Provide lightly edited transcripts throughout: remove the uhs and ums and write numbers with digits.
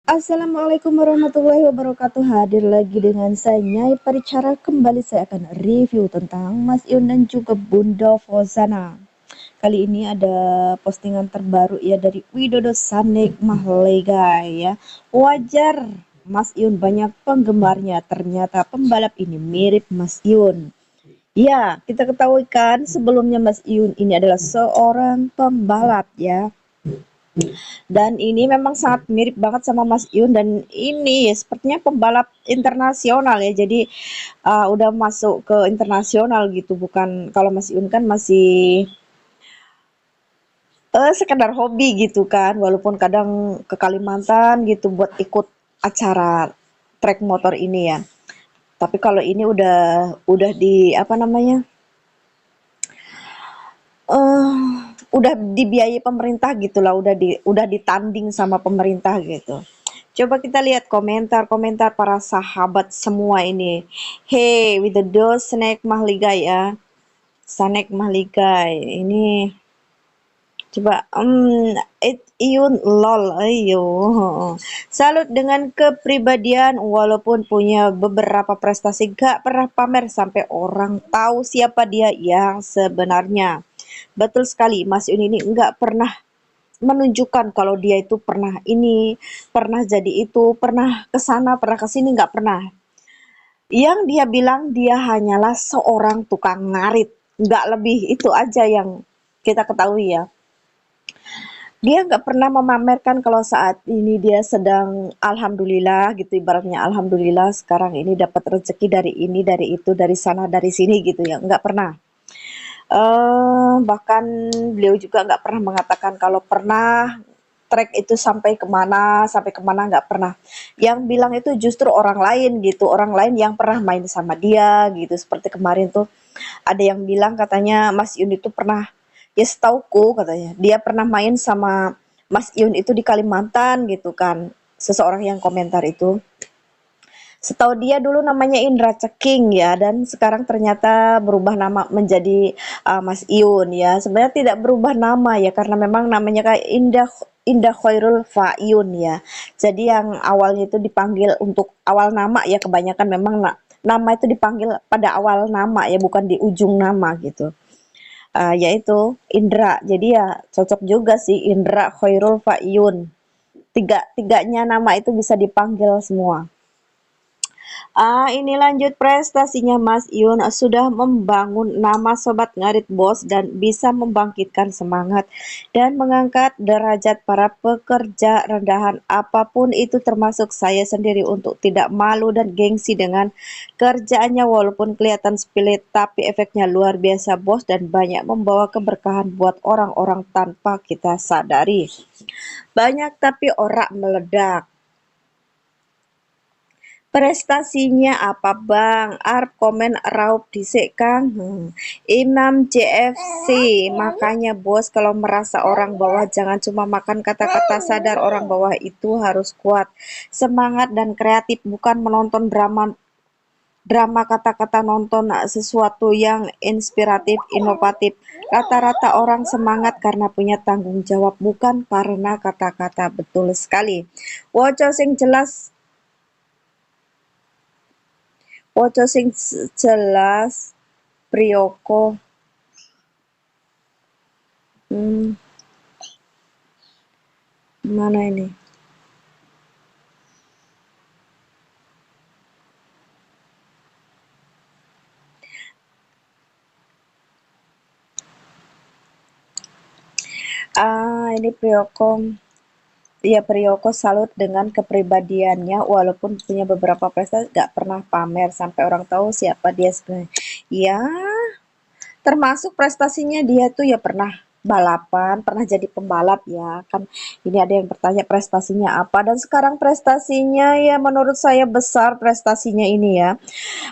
Assalamualaikum warahmatullahi wabarakatuh. Hadir lagi dengan saya Nyai Paricara. Kembali saya akan review tentang Mas Iun dan juga Bunda Fozana. Kali ini ada postingan terbaru ya dari Widodo Sanik Mahlegai ya. Wajar Mas Iun banyak penggemarnya. Ternyata pembalap ini mirip Mas Iun. Ya, kita ketahui kan sebelumnya Mas Iun ini adalah seorang pembalap ya. Dan ini memang sangat mirip banget sama Mas Yun, dan ini ya sepertinya pembalap internasional ya. Jadi udah masuk ke internasional gitu, bukan kalau Mas Yun kan masih sekedar hobi gitu kan, walaupun kadang ke Kalimantan gitu buat ikut acara trek motor ini ya. Tapi kalau ini udah di apa namanya? eh udah dibiayai pemerintah gitulah, udah ditanding sama pemerintah gitu. Coba kita lihat komentar-komentar para sahabat semua ini. Hey, with the do snack mahligai ya. Snack mahligai. Ini coba it Iyun lol ayo. Salut dengan kepribadian, walaupun punya beberapa prestasi gak pernah pamer sampai orang tahu siapa dia yang sebenarnya. Betul sekali, Mas Yun ini nggak pernah menunjukkan kalau dia itu pernah ini, pernah jadi itu, pernah ke sana, pernah ke sini, nggak pernah. Yang dia bilang dia hanyalah seorang tukang ngarit, nggak lebih, itu aja yang kita ketahui ya. Dia nggak pernah memamerkan kalau saat ini dia sedang alhamdulillah gitu, ibaratnya alhamdulillah sekarang ini dapat rezeki dari ini, dari itu, dari sana, dari sini gitu ya, nggak pernah. Bahkan beliau juga nggak pernah mengatakan kalau pernah trek itu sampai kemana nggak pernah. Yang bilang itu justru orang lain gitu, orang lain yang pernah main sama dia gitu. Seperti kemarin tuh ada yang bilang katanya Mas Yun itu pernah, ya setauku katanya, dia pernah main sama Mas Yun itu di Kalimantan gitu kan. Seseorang yang komentar itu. Setahu dia dulu namanya Indra Ceking ya, dan sekarang ternyata berubah nama menjadi Mas Iun ya. Sebenarnya tidak berubah nama ya, karena memang namanya kayak Indah Indah Khairul Fayun ya. Jadi yang awalnya itu dipanggil untuk awal nama ya, kebanyakan memang nama itu dipanggil pada awal nama ya, bukan di ujung nama gitu. Yaitu Indra. Jadi ya cocok juga sih Indra Khairul Fayun. Tiganya nama itu bisa dipanggil semua. Ini lanjut prestasinya Mas Yun, sudah membangun nama Sobat Ngarit Bos dan bisa membangkitkan semangat dan mengangkat derajat para pekerja rendahan apapun itu, termasuk saya sendiri, untuk tidak malu dan gengsi dengan kerjaannya. Walaupun kelihatan sepele tapi efeknya luar biasa Bos, dan banyak membawa keberkahan buat orang-orang tanpa kita sadari. Banyak tapi ora meledak. Prestasinya apa Bang? Arep komen raup dhisik Kang. Imam JFC, makanya bos kalau merasa orang bawah jangan cuma makan kata-kata, sadar orang bawah itu harus kuat, semangat dan kreatif, bukan menonton drama drama kata-kata, nonton sesuatu yang inspiratif, inovatif. Rata-rata orang semangat karena punya tanggung jawab, bukan karena kata-kata. Betul sekali. Woco sing jelas. Waca sing jelas Priyoko. Hmm, mana ini? Ini Priyoko. Iya, Priyoko salut dengan kepribadiannya, walaupun punya beberapa prestasi gak pernah pamer sampai orang tahu siapa dia sebenarnya. Ya, termasuk prestasinya dia tuh ya pernah balapan, pernah jadi pembalap ya kan. Ini ada yang bertanya prestasinya apa, dan sekarang prestasinya ya menurut saya besar prestasinya ini ya.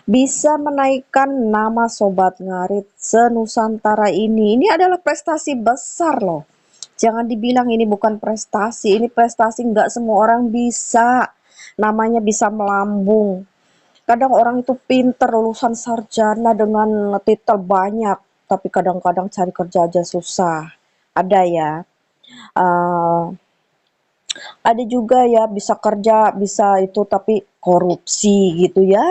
Bisa menaikkan nama Sobat Ngarit se-Nusantara ini. Ini adalah prestasi besar loh. Jangan dibilang ini bukan prestasi, ini prestasi, nggak semua orang bisa. Namanya bisa melambung. Kadang orang itu pinter, lulusan sarjana dengan titel banyak, tapi kadang-kadang cari kerja aja susah. Ada ya. Uh, Ada juga ya bisa kerja, bisa itu tapi korupsi gitu ya.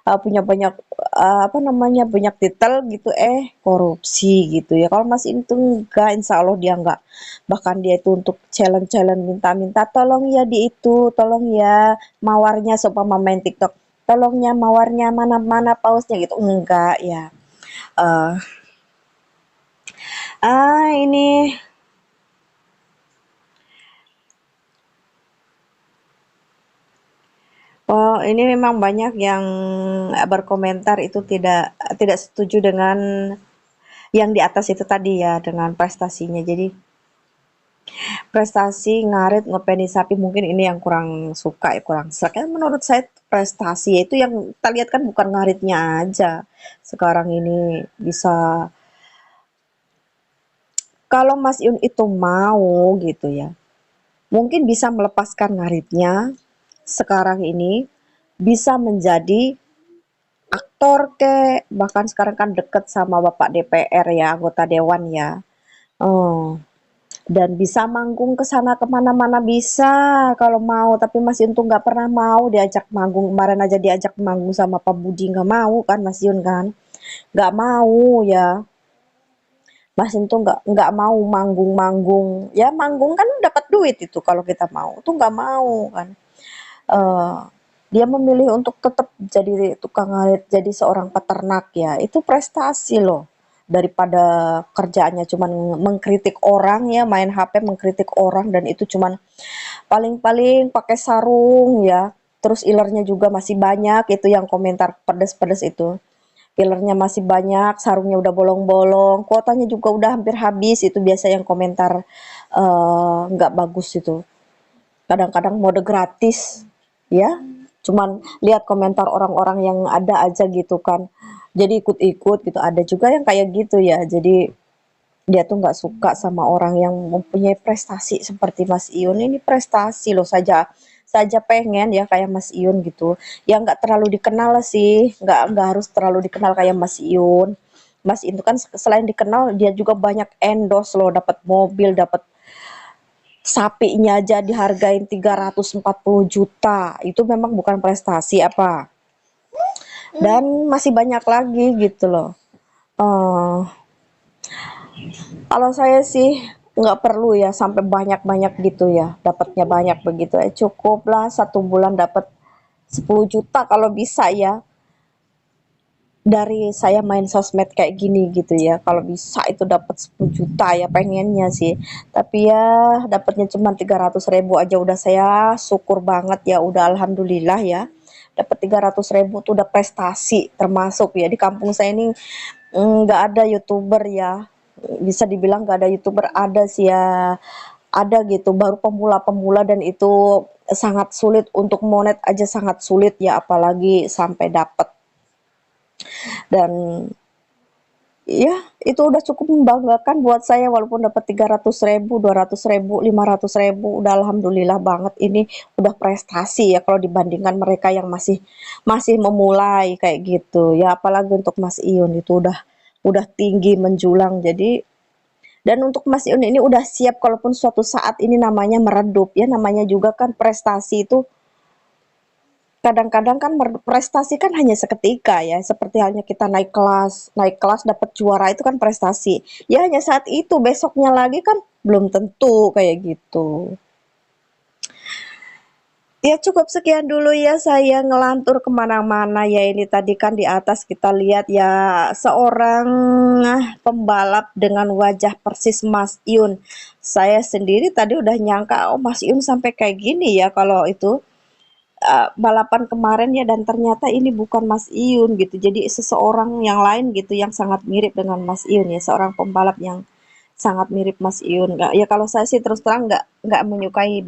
Punya banyak apa namanya, banyak titel gitu korupsi gitu ya. Kalau Mas itu enggak, insya Allah dia enggak. Bahkan dia itu untuk challenge-challenge minta-minta, tolong ya di itu, tolong ya mawarnya seumpama main TikTok. Tolong ya mawarnya mana-mana pausnya gitu. Enggak ya. eh ini ini memang banyak yang berkomentar itu tidak tidak setuju dengan yang di atas itu tadi ya, dengan prestasinya. Jadi prestasi ngarit ngepeni sapi mungkin ini yang kurang suka ya, kurang serak ya. Menurut saya prestasi itu yang kita lihat kan bukan ngaritnya aja. Sekarang ini bisa, kalau Mas Yun itu mau gitu ya, mungkin bisa melepaskan ngaritnya sekarang ini, bisa menjadi aktor ke, bahkan sekarang kan deket sama Bapak DPR ya, anggota dewan ya. Oh, dan bisa manggung ke sana kemana-mana bisa kalau mau, tapi Mas Yun tuh nggak pernah mau diajak manggung. Kemarin aja diajak manggung sama Pak Budi nggak mau kan Mas Yun kan, nggak mau ya. Mas Yun tuh nggak mau manggung-manggung ya, manggung kan dapat duit itu, kalau kita mau tuh nggak mau kan. eh Dia memilih untuk tetap jadi tukang ngarit, jadi seorang peternak ya, itu prestasi loh, daripada kerjaannya cuman mengkritik orang ya, main HP mengkritik orang, dan itu cuman paling-paling pakai sarung ya, terus ilernya juga masih banyak, itu yang komentar pedes-pedes itu, ilernya masih banyak, sarungnya udah bolong-bolong, kuotanya juga udah hampir habis, itu biasa yang komentar nggak bagus itu, kadang-kadang mode gratis ya, cuman lihat komentar orang-orang yang ada aja gitu kan, jadi ikut-ikut gitu, ada juga yang kayak gitu ya. Jadi dia tuh nggak suka sama orang yang mempunyai prestasi seperti Mas Iun. Ini prestasi loh, saja saja pengen ya kayak Mas Iun gitu, yang nggak terlalu dikenal sih, nggak harus terlalu dikenal kayak Mas Iun. Mas itu kan selain dikenal, dia juga banyak endorse loh, dapat mobil, dapat sapinya aja dihargain 340 juta. Itu memang bukan prestasi apa? Dan masih banyak lagi gitu loh. Eh, Kalau saya sih nggak perlu ya sampai banyak-banyak gitu ya, dapatnya banyak begitu. Cukup lah 1 bulan dapat 10 juta kalau bisa ya. Dari saya main sosmed kayak gini gitu ya, kalau bisa itu dapat 10 juta ya pengennya sih. Tapi ya dapatnya cuma 300 ribu aja udah saya syukur banget ya, udah alhamdulillah ya. Dapat 300 ribu tuh udah prestasi, termasuk ya di kampung saya ini nggak ada youtuber ya, bisa dibilang nggak ada youtuber, ada sih ya, ada gitu, baru pemula-pemula, dan itu sangat sulit untuk monet aja, sangat sulit ya, apalagi sampai dapat. Dan ya itu udah cukup membanggakan buat saya, walaupun dapat 300 ribu, 200 ribu, 500 ribu, udah alhamdulillah banget. Ini udah prestasi ya kalau dibandingkan mereka yang masih masih memulai kayak gitu ya, apalagi untuk Mas Iun itu udah tinggi menjulang. Jadi, dan untuk Mas Iun ini udah siap kalaupun suatu saat ini namanya meredup ya, namanya juga kan prestasi itu kadang-kadang kan prestasi kan hanya seketika ya, seperti halnya kita naik kelas dapat juara itu kan prestasi. Ya hanya saat itu, besoknya lagi kan belum tentu kayak gitu. Ya cukup sekian dulu ya, saya ngelantur kemana-mana ya. Ini tadi kan di atas kita lihat ya, seorang pembalap dengan wajah persis Mas Yun. Saya sendiri tadi udah nyangka, oh Mas Yun sampai kayak gini ya kalau itu balapan kemarin ya, dan ternyata ini bukan Mas Iyun gitu. Jadi seseorang yang lain gitu yang sangat mirip dengan Mas Iyun ya, seorang pembalap yang sangat mirip Mas Iyun. Nggak, ya kalau saya sih terus terang nggak menyukai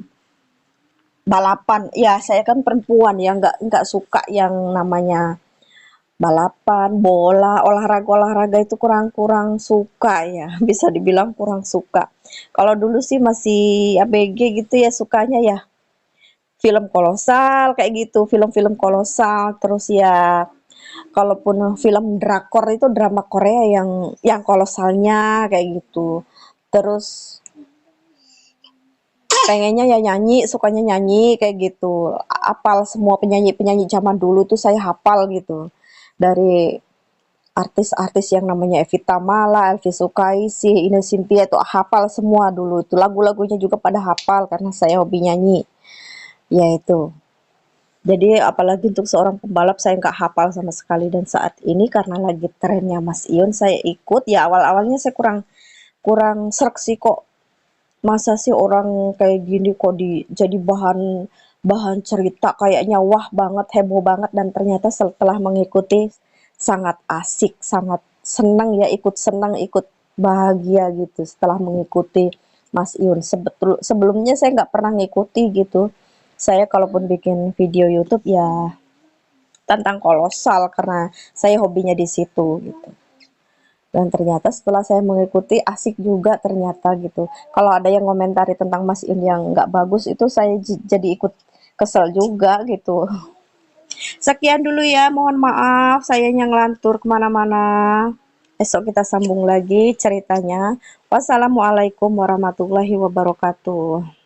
balapan. Ya saya kan perempuan ya, nggak suka yang namanya balapan, bola, olahraga-olahraga itu kurang-kurang suka ya. Bisa dibilang kurang suka. Kalau dulu sih masih ABG gitu ya, sukanya ya film kolosal kayak gitu, film-film kolosal, terus ya kalaupun film drakor itu drama Korea yang kolosalnya kayak gitu. Terus pengennya ya nyanyi, sukanya nyanyi kayak gitu. Apal semua penyanyi-penyanyi zaman dulu tuh saya hafal gitu. Dari artis-artis yang namanya Evita Mala, Elvi Sukaesih, Ine Shintya itu hafal semua dulu itu. Lagu-lagunya juga pada hafal karena saya hobi nyanyi. Ya itu. Jadi apalagi untuk seorang pembalap saya nggak hafal sama sekali dan saat ini karena lagi trennya Mas Ion saya ikut ya awal-awalnya saya kurang kurang sreg sih kok masa sih orang kayak gini kok jadi bahan bahan cerita kayaknya wah banget heboh banget dan ternyata setelah mengikuti sangat asik sangat senang ya ikut senang ikut bahagia gitu setelah mengikuti Mas Ion sebelumnya saya nggak pernah ngikuti gitu saya kalaupun bikin video YouTube ya tentang kolosal karena saya hobinya di situ gitu. Dan ternyata setelah saya mengikuti asik juga ternyata gitu. Kalau ada yang komentari tentang Mas In yang nggak bagus itu saya jadi ikut kesel juga gitu. Sekian dulu ya, mohon maaf sayanya ngelantur kemana-mana. Esok kita sambung lagi ceritanya. Wassalamualaikum warahmatullahi wabarakatuh.